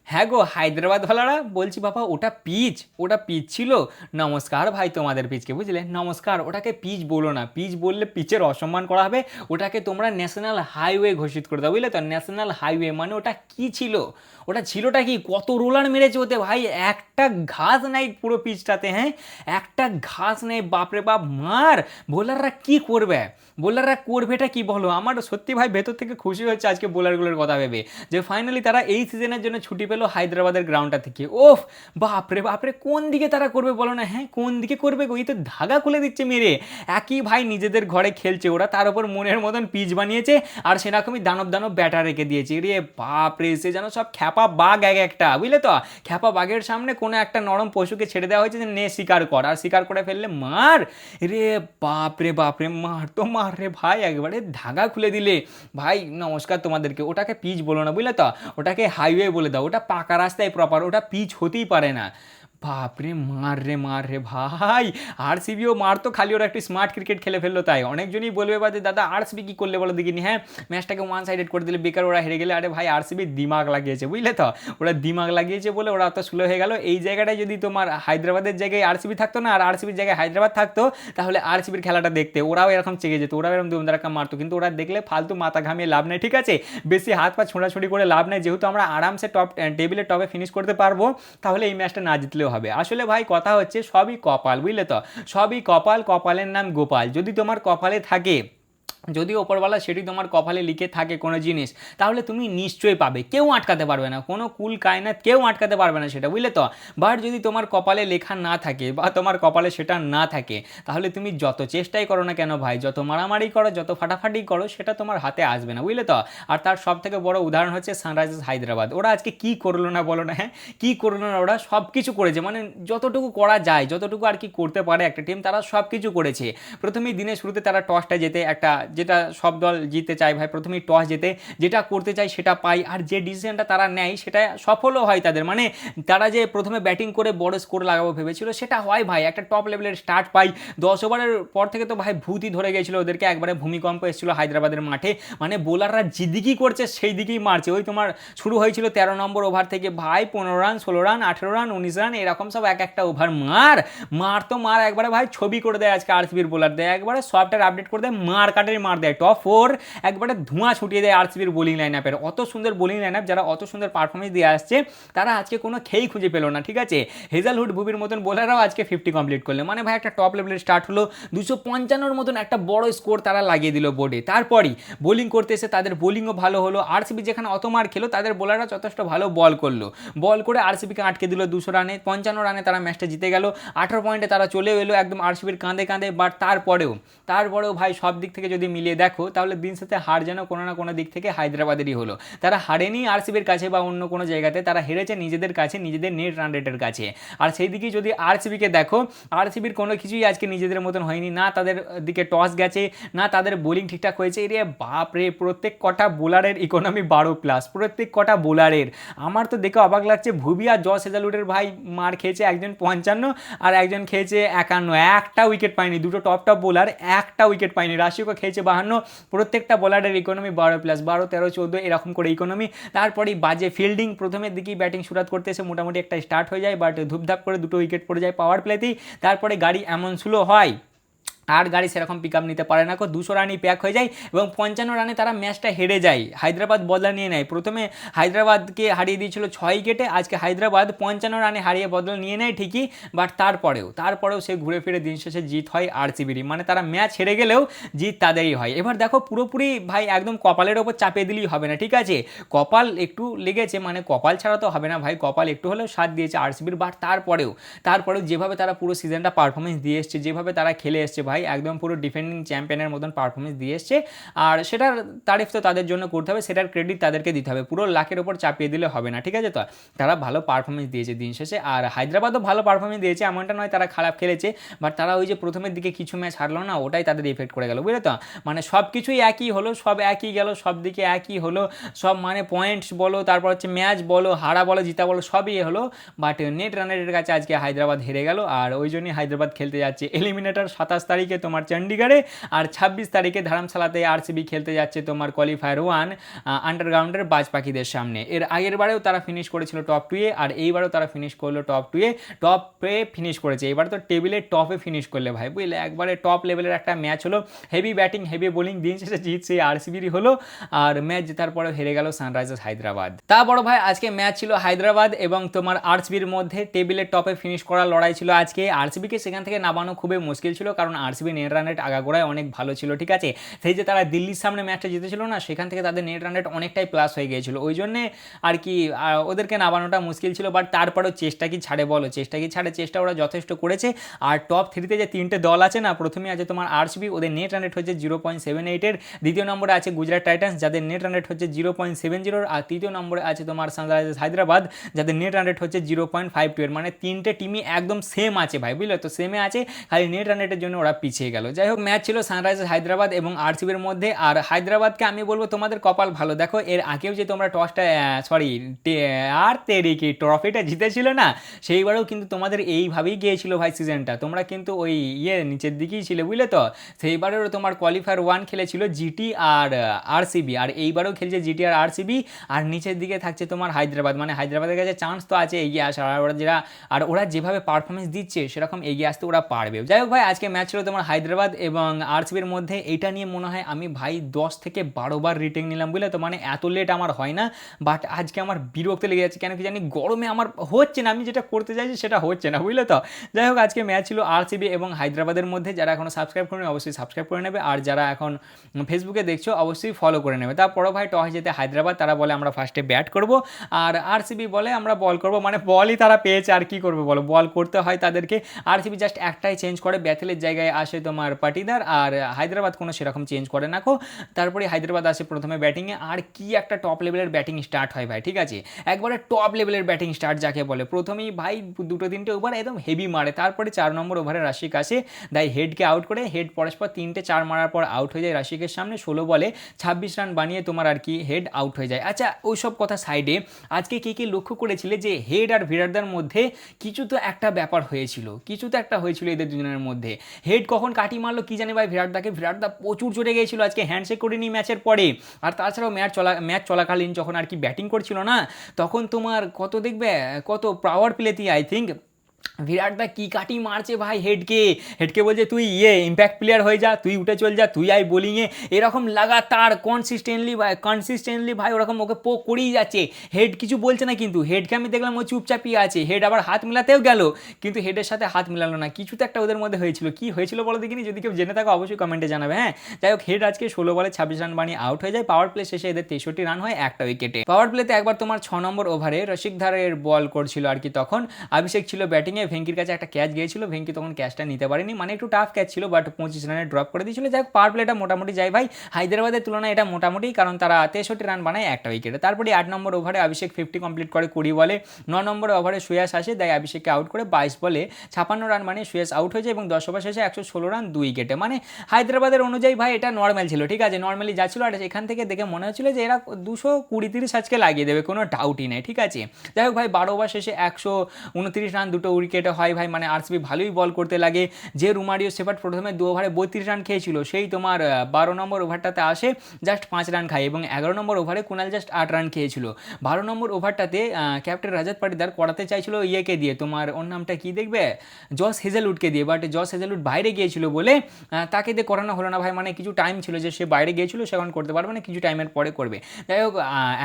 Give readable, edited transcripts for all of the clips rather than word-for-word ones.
হ্যাঁ গো হায়দ্রাবাদ ভালারা বলছি বাবা ওটা পিচ ছিল। নমস্কার ভাই তোমাদের পিচকে, বুঝলে? নমস্কার, ওটাকে পিচ বলো না, পিচ বললে পিচের অসম্মান করা হবে। ওটাকে তোমরা ন্যাশনাল হাইওয়ে ঘোষিত করে দাও, বুঝলে তো? ন্যাশনাল হাইওয়ে মানে ওটা কি ছিল? ওটা ছিলটা কি? কত রোলার মেরেছে ওতে ভাই, একটা ঘাস নাই পুরো পিচটাতে, হ্যাঁ একটা ঘাস নেই, বাপরে বাপ মার। বোলাররা কি করবে? বোলাররা করবেটা কি বলো? আমার সত্যি ভাই ভেতর থেকে খুশি হচ্ছে আজকে বোলারগুলোর কথা ভেবে, যে ফাইনালি তারা এই সিজনের জন্য ছুটি পেলো হায়দ্রাবাদের গ্রাউন্ডটা থেকে। ওফ, বাপরে বাপরে, কোন দিকে তারা করবে বলো না? হ্যাঁ কোন দিকে করবে গো? এই তো ধাগা খুলে দিচ্ছে মেরে। একই ভাই নিজেদের ঘরে খেলছে ওরা, তার উপর মনের মতন পিচ বানিয়েছে, আর সেরকমই দানব দানব ব্যাটার রেখে দিয়েছে। রে বাপরে, সে যেন সব খ্যাপা বাঘ এক একটা, বুঝলে তো? খ্যাপা বাঘের সামনে কোনো একটা নরম পশুকে ছেড়ে দেওয়া হয়েছে যে নে শিকার কর, আর শিকার করে ফেললে মার। রে বাপরে বাপরে, মার তো মার রে ভাই, একবারে ধাগা খুলে দিলে। ভাই নমস্কার তোমাদেরকে, ওটাকে পিচ বলো না, বুঝলে তো? ওটাকে হাইওয়ে বলে দাও, ওটা পাকা রাস্তায় প্রপার, ওটা পিচ হতেই পারে না। বাপরে মার রে ভাই। আরসিবিও মার তো, খালি ওরা একটি স্মার্ট ক্রিকেট খেলে ফেললো তাই। অনেকজনই বলবে বা যে দাদা আরসিবি কি করলে বলো দেখিনি, হ্যাঁ ম্যাচটাকে ওয়ান সাইডেড করে দিলে বেকার, ওরা হেরে গেলে। আরে ভাই আরসিবি দিমাগ লাগিয়েছে, বুঝলে তো? ওরা দিমাগ লাগিয়েছে বলে ওরা অত স্লো হয়ে গেল। এই জায়গাটায় যদি তোমার হায়দ্রাবাদের জায়গায় আরসিবি থাকতো না, আর আরসিবির জায়গায় হায়দ্রাবাদ থাকতো, তাহলে আরসিবির খেলাটা দেখতে ওরাও এরকম চেগে যেত, ওরাও এরকম দুমদারাক্কা মারতো। কিন্তু ওরা দেখলে ফালতু মাথা ঘামিয়ে লাভ নেই, ঠিক আছে? বেশি হাত পা ছোঁড়াছুড়ি করে লাভ নেই, যেহেতু আমরা আরামসে টপ টেবিলের টপে ফিনিশ করতে পারবো, তাহলে এই ম্যাচটা না জিতলেও হবে। আসলে ভাই কথা হচ্ছে সবই কপাল, বুঝলে তো? সবই কপাল, কপালের নাম গোপাল। যদি তোমার কপালে থাকে, যদি ওপরওয়ালা সেটি তোমার কপালে লিখে থাকে কোনো জিনিস, তাহলে তুমি নিশ্চয়ই পাবে, কেউ আটকাতে পারবে না, কোনো কুল কায়নাত কেউ আটকাতে পারবে না সেটা, বুঝলে তো? বাট যদি তোমার কপালে লেখা না থাকে বা তোমার কপালে সেটা না থাকে, তাহলে তুমি যত চেষ্টাই করো না কেন ভাই, যত মারামারি করো, যত ফাটাফাটি করো, সেটা তোমার হাতে আসবে না, বুঝলে তো? আর তার সব থেকে বড় উদাহরণ হচ্ছে সানরাইজার্স হায়দ্রাবাদ। ওরা আজকে কি করলো না বলো না? হ্যাঁ কি করলো না? ওরা সব কিছু করেছে, মানে যতটুকু করা যায়, যতটুকু আর কি করতে পারে একটা টিম, তারা সব কিছু করেছে। প্রথমেই দিনের শুরুতে তারা টসটা জেতে, একটা যেটা সব দল জিততে চায় ভাই, প্রথমেই টস জেতে, যেটা করতে চায় সেটা পায়, আর যে ডিসিশনটা তারা নেয় সেটা সফলও হয় তাদের। মানে তারা যে প্রথমে ব্যাটিং করে বড় স্কোর লাগাবো ভেবেছিল, সেটা হয় ভাই, একটা টপ লেভেলের স্টার্ট পাই। 10 ওভারের পর থেকে তো ভাই ভূতই ধরে গেছিল ওদেরকে, একবারে ভূমিকম্প এসেছিল হায়দ্রাবাদের মাঠে। মানে বোলাররা যেদিকেই করছে সেই দিকেই মারছে। ওই তোমার শুরু হয়েছিল 13 নম্বর ওভার থেকে ভাই, 15 রান, 16 রান, 18 রান, 19 রান, এরকম সব এক একটা ওভার মার। মার তো মার একবারে ভাই, ছবি করে দেয় আজকে আরসিবির বোলার দেয়, একবারে সফটওয়্যার আপডেট করে দেয়, মার কাটারি মার দেয়, টপ 4 একবারে ধোঁয়া ছুটিয়ে দেয় আরসিবির বোলিং লাইন আপের। অত সুন্দর বোলিং লাইন আপ, যারা অত সুন্দর পারফরমেন্স দিয়ে আসছে, তারা আজকে কোনো খেই খুঁজে পেলো না, ঠিক আছে? হেজালহুড বুবির মতন বোলাররাও আজকে 50 কমপ্লিট করলে, মানে ভাই একটা টপ লেভেলের স্টার্ট হলো। 255-র মতন একটা বড় স্কোর তারা লাগিয়ে দিল বোর্ডে। তারপরই বোলিং করতে এসে তাদের বোলিংও ভালো হলো। আরসিবি যেখানে অত মার খেলো, তাদের বোলাররা যথেষ্ট ভালো বল করলো, বল করে আরসিবিকে আটকে দিল 200 রানে। 55 রানে তারা ম্যাচটা জিতে গেল, 18 পয়েন্টে তারা চলে এলো একদম আরসিবির কাঁধে কাঁধে। বাট তারপরেও ভাই সব দিক থেকে যদি মিলিয়ে দেখো, তাহলে দিন সাথে হার যেন কোনো না কোনো দিক থেকে হায়দ্রাবাদেরই হলো। তারা হারেনি আরসিবির কাছে বা অন্য কোনো জায়গাতে, তারা হেরেছে নিজেদের কাছে, নিজেদের নেট রান রেটের কাছে। আর সেই দিকেই যদি আরসিবিকে দেখো, আরসিবির কোনো কিছুই আজকে নিজেদের মতন হয়নি, না তাদের দিকে টস গেছে, না তাদের বোলিং ঠিকঠাক হয়েছে। এরে বাপ রে, প্রত্যেক কটা বোলারের ইকোনমি 12+, প্রত্যেক কটা বোলারের। আমার তো দেখে অবাক লাগছে, ভুবি আর জস হেজালউডের ভাই মার খেয়েছে, একজন 55 আর একজন খেয়েছে 51, একটা উইকেট পায়নি। দুটো টপ বোলার একটা উইকেট পায়নি। রাশিয়াকে খেয়েছে 52, প্রত্যেকটা বোলারের ইকোনমি 12+, 12, 13, 14 এরকম করে ইকোনমি। তারপরেই বাজে ফিল্ডিং, প্রথমের দিকেই ব্যাটিং শুরুয়াত করতে এসে মোটামুটি একটা স্টার্ট হয়ে যায়, বাট ধুপধাপ করে দুটো উইকেট পড়ে যায় পাওয়ার প্লেতেই। তারপরে গাড়ি এমন স্লো হয়, আর গাড়ি সেরকম পিক আপ নিতে পারে না, 200 রানই প্যাক হয়ে যায়, এবং 55 রানে তারা ম্যাচটা হেরে যায়। হায়দ্রাবাদ বদলা নিয়ে নেয়, প্রথমে হায়দ্রাবাদকে হারিয়ে দিয়েছিল 6 উইকেটে, আজকে হায়দ্রাবাদ 55 রানে হারিয়ে বদলা নিয়ে নেয় ঠিকই, বাট তারপরেও সে ঘুরে ফিরে দিন শেষে জিত হয় আরসিবিরই। মানে তারা ম্যাচ হেরে গেলেও জিত তাদেরই হয়। এবার দেখো পুরোপুরি ভাই একদম কপালের ওপর চাপিয়ে দিলেই হবে না, ঠিক আছে? কপাল একটু লেগেছে, মানে কপাল ছাড়া তো হবে না ভাই, কপাল একটু হলেও সাথ দিয়েছে আরসিবির। বাট তারপরেও যেভাবে তারা পুরো সিজনটা পারফরমেন্স দিয়ে এসছে, যেভাবে তারা খেলে এসছে ভাই, একদম পুরো ডিফেন্ডিং চ্যাম্পিয়নের মতন পারফরমেন্স দিয়ে এসছে। আর সেটার তারিফ তো তাদের জন্য করতে হবে, সেটার ক্রেডিট তাদেরকে দিতে হবে, পুরো লাখের ওপর চাপিয়ে দিলে হবে না, ঠিক আছে? তো তারা ভালো পারফরমেন্স দিয়েছে দিন শেষে, আর হায়দ্রাবাদও ভালো পারফরমেন্স দিয়েছে, এমনটা নয় তারা খারাপ খেলেছে। বাট তারা ওই যে প্রথমের দিকে কিছু ম্যাচ হারলো না, ওটাই তাদের ইফেক্ট করে গেল, বুঝলে তো? মানে সব কিছুই একই হলো, সব একই গেল, সব দিকে একই হলো, সব মানে পয়েন্টস বলো, তারপর হচ্ছে ম্যাচ বলো, হারা বলো, জিতা বলো, সবই হলো। বাট নেট রানের কাছে আজকে হায়দ্রাবাদ হেরে গেল, আর ওই জন্যই হায়দ্রাবাদ খেলতে যাচ্ছে এলিমিনেটর 27 তারিখ তারিখে তোমার চণ্ডীগড়ে, আর 26 তারিখে ধর্মশালাতে আরসিবি খেলতে যাচ্ছে তোমার কোয়ালিফায়ার 1 আন্ডারগ্রাউন্ডের বাজ পাখিদের সামনে। এর আগের বারেও তারা ফিনিশ করেছিল টপ 2 এ, আর এইবারও তারা ফিনিশ করলো টপ 2 এ, টপে ফিনিশ করেছে। এবার তো টেবিলের টপে ফিনিশ করলে ভাই, বুঝলে, একবারে টপ লেভেলের একটা ম্যাচ হলো, হেভি ব্যাটিং হেভি বোলিং, দিন শেষে জিত সেই আরসিবিরই হলো, আর ম্যাচ জেতার পরে হেরে গেল সানরাইজার্স হায়দ্রাবাদ। তা বড় ভাই আজকে ম্যাচ ছিল হায়দ্রাবাদ এবং তোমার আরসিবির মধ্যে, টেবিলের টপে ফিনিশ করার লড়াই ছিল আজকে। আরসিবিকে সেখান থেকে নামানো খুবই মুশকিল ছিল, কারণ আরসিবি নেট রান রেট আগাগোড়ায় অনেক ভালো ছিল, ঠিক আছে। সেই যে তারা দিল্লির সামনে ম্যাচটা জিতেছিল না, সেখান থেকে তাদের নেট রান রেট অনেকটাই প্লাস হয়ে গিয়েছিল, ওই জন্যে আর কি ওদেরকে নামানোটা মুশকিল ছিল। বাট তারপরেও চেষ্টা কি ছাড়ে বলো, চেষ্টা কি ছাড়ে, চেষ্টা ওরা যথেষ্ট করেছে। আর টপ 3তে যে 3টে দল আছে না, প্রথমে আছে তোমার আরসিবি, ওদের নেট রান রেট হচ্ছে 0.78 এর, দ্বিতীয় নম্বরে আছে গুজরাট টাইটান্স যাদের নেট রান রেট হচ্ছে 0.70, আর তৃতীয় নম্বরে আছে তোমার সানরাইজার্স হায়দ্রাবাদ যাদের নেট রান রেট হচ্ছে 0.52 এর। মানে 3টে টিমই একদম সেম আছে ভাই, বুঝলে তো, সেমে আছে, খালি নেট রান রেটের জন্য ওরা পিছিয়ে গেল। যাই হোক, ম্যাচ ছিল সানরাইজার্স হায়দ্রাবাদ এবং আরসিবির মধ্যে, আর হায়দ্রাবাদকে আমি বলবো তোমাদের কপাল ভালো, দেখো এর আগেও যে তোমরা টসটা তেরিকি ট্রফিটা জিতেছিল না, সেইবারেও কিন্তু তোমাদের এইভাবেই গিয়েছিল ভাই সিজনটা, তোমরা কিন্তু ওই নিচের দিকেই ছিলে, বুঝলে তো। সেইবারেও তোমার কোয়ালিফায়ার 1 খেলেছিল জিটি আর আরসিবি, আর এইবারেও খেলছে জিটি আর আরসিবি, আর নিচের দিকে থাকছে তোমার হায়দ্রাবাদ। মানে হায়দ্রাবাদের কাছে চান্স তো আছে এগিয়ে আসার, আর ওরা যেভাবে পারফরমেন্স দিচ্ছে সেরকম এগিয়ে আসতে ওরা পারবে। যাই হোক ভাই, আজকে ম্যাচ ছিল তোমার হায়দ্রাবাদ এবং আরসিবির মধ্যে, এটা নিয়ে মনে হয় আমি ভাই 10 থেকে 12 বার রিটেক নিলাম, বুঝলে তো, মানে এত লেট আমার হয় না, বাট আজকে আমার বিরক্ত লেগে যাচ্ছে, কেন কি জানি, গরমে আমার হচ্ছে না, আমি যেটা করতে চাইছি সেটা হচ্ছে না, বুঝলে তো। যাই হোক, আজকে ম্যাচ ছিল আরসিবি এবং হায়দ্রাবাদের মধ্যে, যারা এখনো সাবস্ক্রাইব করেনি অবশ্যই সাবস্ক্রাইব করে নেবে, আর যারা এখন ফেসবুকে দেখছো অবশ্যই ফলো করে নেবে। তারপরে ভাই টস যেতে হায়দ্রাবাদ, তারা বলে আমরা ফার্স্টে ব্যাট করব, আর আরসিবি বলে আমরা বল করব, মানে বলই তারা পেয়েছে, আর কি করবে বলো, বল করতে হয় তাদেরকে। আরসিবি জাস্ট একটাই চেঞ্জ করে, ব্যাথেলের জায়গায় আসে তোমার পাটিদার, আর হায়দ্রাবাদ কোনো সেরকম চেঞ্জ করে না। তারপরে হায়দ্রাবাদ আসে প্রথমে ব্যাটিংয়ে, আর কি একটা টপ লেভেলের ব্যাটিং স্টার্ট হয় ভাই, ঠিক আছে, একবারে টপ লেভেলের ব্যাটিং স্টার্ট যাকে বলে। প্রথমেই ভাই 2-3টে ওভার একদম হেভি মারে, তারপরে 4 নম্বর ওভারে রাশিক আসে, তাই হেডকে আউট করে, হেড পরস্পর 3টে 4 মারার পর আউট হয়ে যায় রাশিকের সামনে, 16 বলে 26 রান বানিয়ে তোমার আর কি হেড আউট হয়ে যায়। আচ্ছা, ওইসব কথা সাইডে, আজকে কে লক্ষ্য করেছিলে যে হেড আর বিরাটদার মধ্যে কিছু তো একটা ব্যাপার হয়েছিল, এদের দুজনের মধ্যে। হেড কখন কাটি মারলো কি জানি ভাই বিরাটদা প্রচুর চড়ে গিয়েছিল আজকে, হ্যান্ডশেক করেনি ম্যাচের পরে। আর তাছাড়াও ম্যাচ চলাকালীন যখন আর কি ব্যাটিং করছিল না, তখন তোমার কত পাওয়ার প্লেতে আই থিঙ্ক বিরাটদা কি কাটি মারছে ভাই হেডকে বলছে তুই ইম্প্যাক্ট প্লেয়ার হয়ে যা, তুই উঠে চল যা, তুই আই বোলিংয়ে, এরকম লাগাতার কনসিস্টেন্টলি ভাই ওরকম ওকে করেই যাচ্ছে। হেড কিছু বলছে না, কিন্তু হেডকে আমি দেখলাম ও চুপচাপই আছে, হেড আবার হাত মেলাতেও গেল, কিন্তু হেডের সাথে হাত মেলালো না, কিছু তো একটা ওদের মধ্যে হয়েছিল, কি হয়েছিল বলো দেখিনি, যদি কেউ জেনে থাকো অবশ্যই কমেন্টে জানাবে। হ্যাঁ, যাই হোক, হেড আজকে 16 বলে 26 রান বানিয়ে আউট হয়ে যায়। পাওয়ার প্লে শেষে এদের 63 রান হয় একটা উইকেটে। পাওয়ার প্লেতে একবার তোমার 6 নম্বর ওভারে রশিকধারের বল করছিল আর কি, তখন অভিষেক ছিল ব্যাটিংয়ে, ভেঙ্কির কাছে একটা ক্যাচ গিয়েছিল, ভেঙ্কি তখন ক্যাচটা নিতে পারেনি, মানে একটু টাফ ক্যাচ ছিল, বাট 25 রানে ড্রপ করে দিয়েছিল। যাই হোক, পাওয়ার প্লেটা মোটামুটি যায় ভাই, হায়দ্রাবাদের তুলনায় এটা মোটামুটি, কারণ তারা 63 রান বানায় একটা উইকেটে। তারপরে 8 নম্বর ওভারে অভিষেক 50 কমপ্লিট করে 20 বলে, 9 নম্বর ওভারে সুয়াস আসে, তাই অভিষেককে আউট করে 22 বলে 56 রান বানিয়ে সুয়াস আউট হয়েছে এবং 10 ওভার শেষে 116 রান 2 উইকেটে। মানে হায়দ্রাবাদের অনুযায়ী ভাই এটা নর্মাল ছিল, ঠিক আছে, নর্মালি যাচ্ছিল, আর এখান থেকে দেখে মনে হচ্ছিল যে এরা 220-30 আজকে লাগিয়ে দেবে, কোনো ডাউটই নেই, ঠিক আছে। যাই হোক ভাই, 12 ওভার শেষে 129 রান 2 উইকেটে হয় ভাই, মানে আরসিবি ভালোই বল করতে লাগে। যে রোমারিও শেফার্ড প্রথমে 2 ওভারে 32 রান খেয়েছিল, সেই তোমার 12 নম্বর ওভারটাতে আসে জাস্ট 5 রান খায়, এবং 11 নম্বর ওভারে কুনাল জাস্ট 8 রান খেয়েছিল। 12 নম্বর ওভারটাতে ক্যাপ্টেন রাজাত পাটিদার করাতে চাইছিল দিয়ে তোমার ওর নামটা কি দেখবে, জস হেজেলউডকে দিয়ে, বাট জস হেজেলউড বাইরে গিয়েছিল বলে তাকে দিয়ে করানো হলো না ভাই, মানে কিছু টাইম ছিল যে সে বাইরে গিয়েছিল, সে এখন করতে পারবে না, কিছু টাইমের পরে করবে। যাই হোক,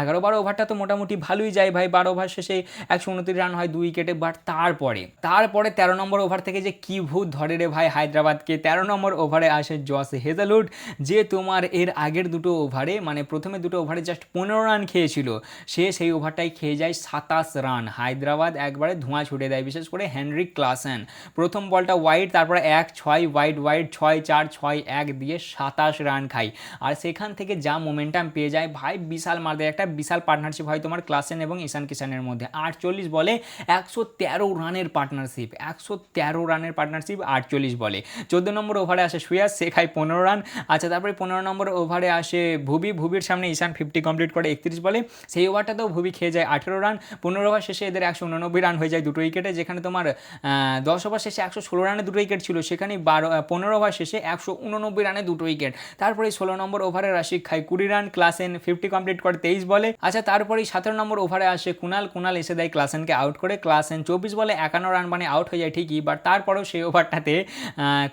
11-12 ওভারটা তো মোটামুটি ভালোই যায় ভাই, 12 ওভার শেষে 129 রান হয় 2 উইকেটে। বাট তারপরে 13 নম্বর ওভার থেকে যে কি ভূত ধরে রে ভাই হায়দ্রাবাদকে, 13 নম্বর ওভারে আসে জস হেজেলউড, যে তোমার এর আগের দুটো ওভারে, মানে প্রথমে দুটো ওভারে জাস্ট 15 রান খেয়েছিল, সে সেই ওভারটাই খেয়ে যায় 27 রান। হায়দ্রাবাদ একবারে ধোঁয়া ছুটে দেয়, বিশেষ করে হেনরিক ক্লাসেন, প্রথম বলটা ওয়াইড, তারপরে 1-6 ওয়াইড 6-4 6-1 দিয়ে 27 রান খায়। আর সেখান থেকে যা মোমেন্টাম পেয়ে যায় ভাই, বিশাল মার দেয়, একটা বিশাল পার্টনারশিপ হয় তোমার ক্লাসেন এবং ঈশান কিষানের মধ্যে। 48 বলে 113 রানের পার্টনার পার্টনারশিপ, 113 রানের পার্টনারশিপ 48 বলে। 14 নম্বর ওভারে আসে সুয়াস, সে খায় 15 রান। আচ্ছা, তারপরে 15 নম্বর ওভারে আসে ভুবির সামনে ঈশান 50 কমপ্লিট করে 31 বলে। সেই ওভারটাতেও ভুবি খেয়ে যায় 18 রান। 15 ওভার শেষে এদের 189 রান হয়ে যায় দুটো উইকেটে, যেখানে তোমার 10 ওভার শেষে 116 রানে দুটো উইকেট ছিল, সেখানে 15 ওভার শেষে 189 রানে দুটো উইকেট। তারপরে 16 নম্বর ওভারে রাশিক খায় 20 রান, ক্লাসেন 50 কমপ্লিট করে 23 বলে। আচ্ছা, তারপরেই 17 নম্বর ওভারে আসে কুনাল এসে দেয় ক্লাসেনকে আউট করে। ক্লাসেন 24 বলে 51 রান মানে আউট হয়ে যায় ঠিকই, বাট তারপরেও সেই ওভারটাতে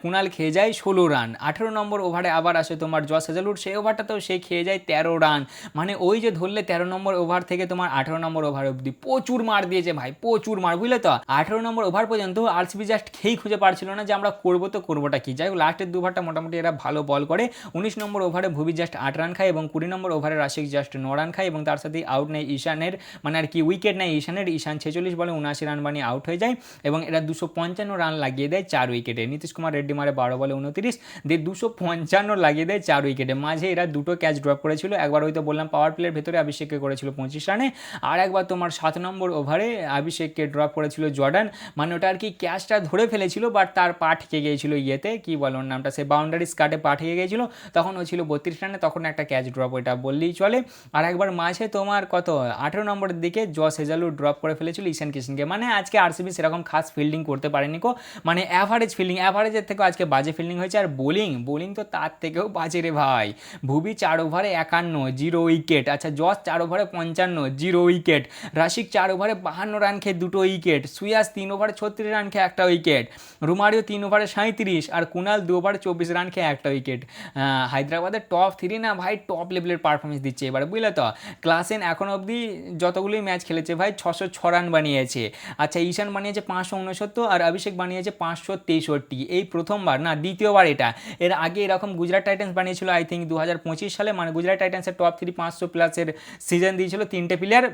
কুনাল খেয়ে যায় 16 রান। 18 নম্বর ওভারে আবার আসে তোমার জস হেজলউড, সেই ওভারটাতেও সে খেয়ে যায় 13 রান। মানে ওই যে ধরলে 13 নম্বর ওভার থেকে তোমার 18 নম্বর ওভার অবধি প্রচুর মার দিয়েছে ভাই, প্রচুর মার, বুঝলে তো। 18 নম্বর ওভার পর্যন্ত আরসিবি জাস্ট খেয়েই খুঁজে পারছিল না যে আমরা করবো তো করবোটা কি। যাই হোক, লাস্টের দু ওভারটা মোটামুটি এরা ভালো বল করে। 19 নম্বর ওভারে ভুবি জাস্ট 8 রান খায় এবং 20 নম্বর ওভারে রাশিক জাস্ট 9 রান খায় এবং তার সাথে আউট নেয় ঈশানের, মানে আর কি উইকেট নেয় ঈশানের। ঈশান 46 বলে 79 রান বানিয়ে আউট হয়ে যায় এবং এরা 255 রান লাগিয়ে দেয় 4 উইকেটে। নীতিশ কুমার রেড্ডি মারে 12 বলে 29 দিয়ে 255 লাগিয়ে দেয় 4 উইকেটে। মাঝে এরা দুটো ক্যাচ ড্রপ করেছিল, একবার হয়তো বললাম পাওয়ার প্লের ভেতরে অভিষেককে করেছিল 25 রানে, আর একবার তোমার 7 নম্বর ওভারে অভিষেককে ড্রপ করেছিল জর্ডান। মানে ওটা আর কি ক্যাচটা ধরে ফেলেছিল, বাট তার পা ঠেকে গিয়েছিল ইয়েতে, কি বলো ওর নামটা, সে বাউন্ডারি স্কার্টে পা ঠেকে গিয়েছিল, তখন ও ছিল 32 রানে, তখন একটা ক্যাচ ড্রপ, ওইটা বললেই চলে। আর একবার মাঝে তোমার কত 18 নম্বরের দিকে জস হেজলউড ড্রপ করে ফেলেছিল ঈশান কিশনকে। মানে আজকে আরসিবি সেরকম খাস ফিল্ডিং করতে পারেনি কো, মানে অ্যাভারেজ ফিল্ডিং, অ্যাভারেজের থেকেও আজকে বাজে ফিল্ডিং হয়েছে। আর বোলিং তো তার থেকেও বাজে রে ভাই। ভুবি 4 ওভারে 51, 0 উইকেট। আচ্ছা, জস 4 ওভারে 55, 0 উইকেট। রাশিক 4 ওভারে 52 রান খেয়ে 2 উইকেট। সুয়াস 3 ওভারে 36 রান খেয়ে 1 উইকেট। রোমারিও 3 ওভারে 37 আর কুনাল 2 ওভারে 24 রান খেয়ে 1 উইকেট। হায়দ্রাবাদের টপ 3 না ভাই, টপ লেভেলের পারফরমেন্স দিচ্ছে এবার, বুঝলে তো। ক্লাসেন এখন অবধি যতগুলোই ম্যাচ খেলেছে ভাই 606 রান বানিয়েছে। আচ্ছা, ঈশান বানিয়েছে 569 আর অভিষেক বানিয়েছে 563। এই প্রথমবার না, দ্বিতীয়বার এটা। এর আগে এরকম গুজরাট টাইটান্স বানিয়েছিল আই থিঙ্ক 2025 সালে, মানে গুজরাট টাইটান্সের টপ 3 500 প্লাসের সিজন দিয়েছিল 3টে প্লেয়ার।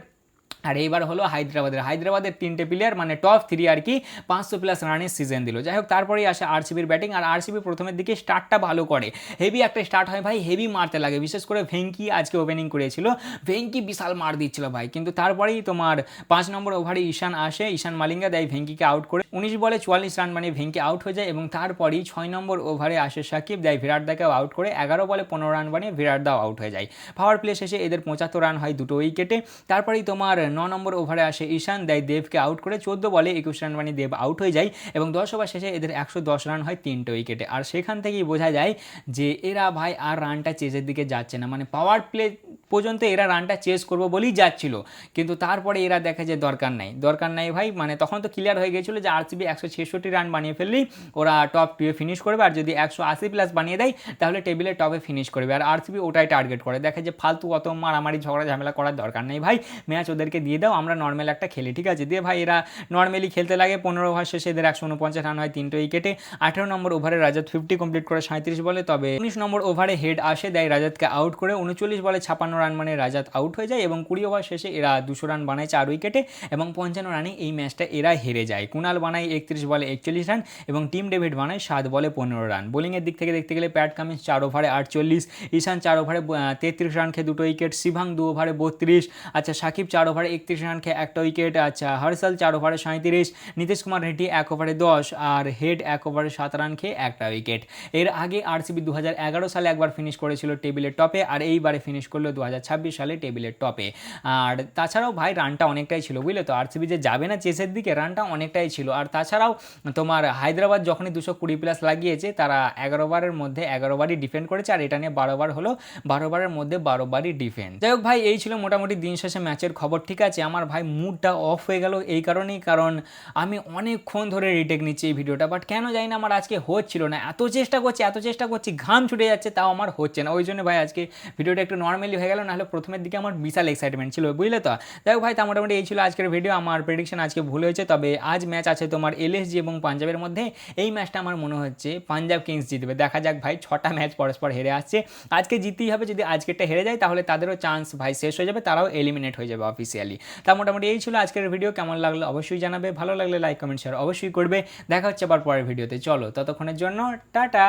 আর এইবার হলো হায়দ্রাবাদের 3টে প্লেয়ার, মানে টপ 3 আর কি 500 প্লাস রানের সিজন দিল। যাই হোক, তারপরেই আসে আরসিবির ব্যাটিং। আর আরসিবি প্রথমের দিকে স্টার্টটা ভালো করে, হেভি একটা স্টার্ট হয় ভাই, হেভি মারতে লাগে। বিশেষ করে ভেঙ্কি আজকে ওপেনিং করেছিল, ভেঙ্কি বিশাল মার দিচ্ছিল ভাই। কিন্তু তারপরেই তোমার 5 নম্বর ওভারে ঈশান আসে, ঈশান মালিঙ্গা দেয় ভেঙ্কিকে আউট করে। 19 বলে 44 রান মানে ভেঙ্কি আউট হয়ে যায় এবং তারপরেই 6 নম্বর ওভারে আসে সাকিব, দেয় ভিরাটদাকেও আউট করে। 11 বলে 15 রান বানিয়ে ভিরাটদাও আউট হয়ে যায়। পাওয়ার প্লে শেষে এদের 75 রান হয় 2 উইকেটে। তারপরেই তোমার 9 নম্বর ওভারে আসে ঈশান, দেয় দেবকে আউট করে। 14 বলে 21 রান বানিয়ে দেব আউট হয়ে যায় এবং 10 ওভার শেষে এদের 110 রান হয় 3টে উইকেটে। আর সেখান থেকেই বোঝা যায় যে এরা ভাই আর রানটা চেজের দিকে যাচ্ছে না, মানে পাওয়ার প্লে পর্যন্ত এরা রানটা চেস করবো বলেই যাচ্ছিল, কিন্তু তারপরে এরা দেখে যে দরকার নাই ভাই। মানে তখন তো ক্লিয়ার হয়ে গেছিলো যে আরসিবি 166 রান বানিয়ে ফেললেই ওরা টপ 2-এ ফিনিশ করবে, আর যদি 180 প্লাস বানিয়ে দেয় তাহলে টেবিলের টপে ফিনিশ করবে। আর আরসিবি ওটাই টার্গেট করে, দেখে যে ফালতু অত মারামারি ঝগড়া ঝামেলা করার দরকার নেই ভাই, ম্যাচ ওদেরকে দিয়ে দাও, আমরা নর্মাল একটা খেলি, ঠিক আছে। দিয়ে ভাই এরা নর্মালি খেলতে লাগে। 15 ওভার শেষে এদের 149 রান হয় 3টে উইকেটে। 18 নম্বর ওভারে রাজাত 50 কমপ্লিট করে 37 বলে, তবে 19 নম্বর ওভারে হেড আসে, দেয় রাজাতকে আউট করে। 39 বলে 56 রান মানে রাজাত আউট হয়ে যায় এবং 20 ওভার শেষে এরা 200 রান বানায় 4 উইকেটে এবং 55 রানে এই ম্যাচটা এরা হেরে যায়। কুনাল বানায় 31 বলে 41 রান এবং টিম ডেভিড বানায় 7 বলে 15 রান। বোলিংয়ের দিক থেকে দেখতে গেলে প্যাট কামিন্স 4 ওভারে 48, ঈশান 4 ওভারে 33 রান খেয়ে 2 উইকেট, শিভাং 2 ওভারে 32, আচ্ছা সাকিব 4 ওভারে 31 রান খেয়ে 1 উইকেট, আচ্ছা হর্ষল 4 ওভারে 37, নীতিশ কুমার রেড্ডি 1 ওভারে 10 আর হেড 1 ওভারে 7 রান খেয়ে 1 উইকেট। এর আগে আরসিবি 2011 সালে একবার ফিনিশ করেছিল টেবিলের টপে, আর এইবারে ফিনিশ করলো 2026 সালে টেবিলের টপে। আর তাছাড়াও ভাই রানটা অনেকটাই ছিল, বুঝলে তো। আরসিবি যে যাবে না চেসের দিকে, রানটা অনেকটাই ছিল। আর তাছাড়াও তোমার হায়দ্রাবাদ যখনই 220 প্লাস লাগিয়েছে, তারা 11 ওভারের মধ্যে 11 বারই ডিফেন্ড করেছে, আর এটা নিয়ে 12 ওভার হলো, 12 ওভারের মধ্যে 12 বারই ডিফেন্ড। যাই হোক ভাই, এই ছিল মোটামুটি দিন শেষে ম্যাচের খবর, ঠিক আছে। আমার ভাই মুডটা অফ হয়ে গেল এই কারণেই, কারণ আমি অনেকক্ষণ ধরে রিটেক নিচ্ছি এই ভিডিওটা, বাট কেন জানি না আমার আজকে হচ্ছিল না। এত চেষ্টা করছি, ঘাম ছুটে যাচ্ছে, তাও আমার হচ্ছে না। ওই জন্য ভাই আজকে ভিডিওটা একটু নর্মালি হয়ে গেল, নাহলে প্রথমের দিকে আমার বিশাল এক্সাইটমেন্ট ছিল, বুঝলে তো। যাই হোক ভাই, তা মোটামুটি এই ছিল আজকের ভিডিও। আমার প্রেডিকশন আজকে ভুল হয়েছে, তবে আজ ম্যাচ আছে তোমার এলএসজি এবং পাঞ্জাবের মধ্যে। এই ম্যাচটা আমার মনে হচ্ছে পাঞ্জাব কিংস জিতবে, দেখা যাক ভাই। 6টা ম্যাচ পরস্পর হেরে আসছে, আজকে জিততেই হবে। যদি আজকেরটা হেরে যায় তাহলে তাদেরও চান্স ভাই শেষ হয়ে যাবে, তারাও এলিমিনেট হয়ে যাবে অফিসিয়ালি। তা মোটামুটি এই ছিল আজকের ভিডিও। কেমন লাগলো অবশ্যই জানাবে, ভালো লাগলে লাইক কমেন্ট শেয়ার অবশ্যই করবে। দেখা হচ্ছে আবার পরের ভিডিওতে। চলো ততক্ষণের জন্য টাটা।